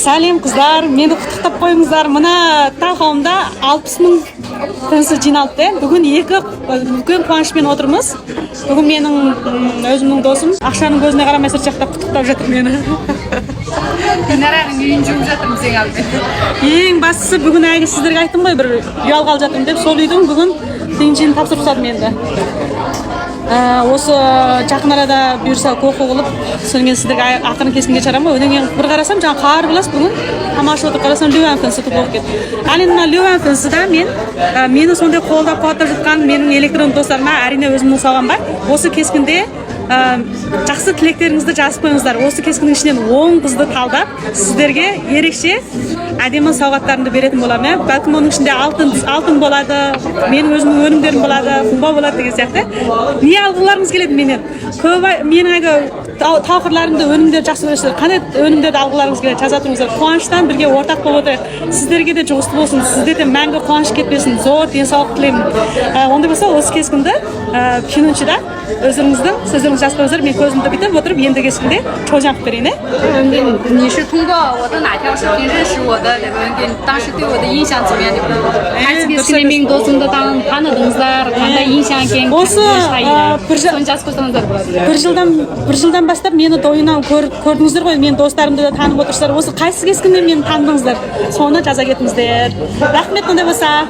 Сәлем қыздар, мені құттықтап қойыңыздар. Мына тақауымда 60.000 теңге жиналды. Бүгін екі үлкен қуанышпен отырмыз. Бүгін менің өзімнің досым ақшаның көзіне қарамай сыртжақтап құттықтап жатыр мені. Динараның үйін жуып жатырмыз ең алдымен. Ең бастысы бүгін әлгі сіздерге айттым ғой, бір үй алғалы жатырмын деп, сол үйдің бүгін теңгені тапсырып тастадым енді. Осы жақын арада бұйырса кофе қылып, сонымен сіздерге ақырын кескенге шығарамын. Одан кейін бір қарасам, жаңа қар біласыз, бүгін тамаша отыр, қарасам Леуан Фэнси болып кетті. Ал енді мына Леуан Фэнсида мені сондай қолдап қуаттап жатқан менің электронды достарыма әрине өзімнің салғам бар. Осы кескінде жақсы тілектеріңізді жазып қойыңыздар. Осы кескінің ішінен 10 қызды талдап, сіздерге ерекше әдемі сауғаттарымды беретін боламын. Бәлкім оның ішінде алтын болады, менің өзімнің өнімдерім болады, қымбат болады деген сияқты. Не алғыларыңыз келеді менен? Менің әлгі тауқырларымды, өнімдерді жақсы көресіздер. Қандай өнімдерді алғыларыңыз келеді? Жаза тұрыңыздар. Қуаныштан бірге ортақ болып отырайық. Сіздерге де жұғысты болсын, сіздерде мәңгі қуаныш кетпесін, зор денсаулық тілеймін. Ондай болса, осы кескінді кинончыда сөздеріңізді жазып қойыңыздар. Мен көзімді бүйтіп отырып, енді кескінде çoğalып берейін. 你是通过我的哪条视频认识我的？当时对我的印象怎么样？қайсы кескіннен менің досымды таныдыңыздар, қандай印象екен? Осы бір жылдан бастап мені ойынан көрдіңіздер ғой, мен достарымды да танып отырсыздар. Осы қайсы кескіннен мені таныдыңыздар? Соны жаза кетіңіздер. Рахмет, ондай болса.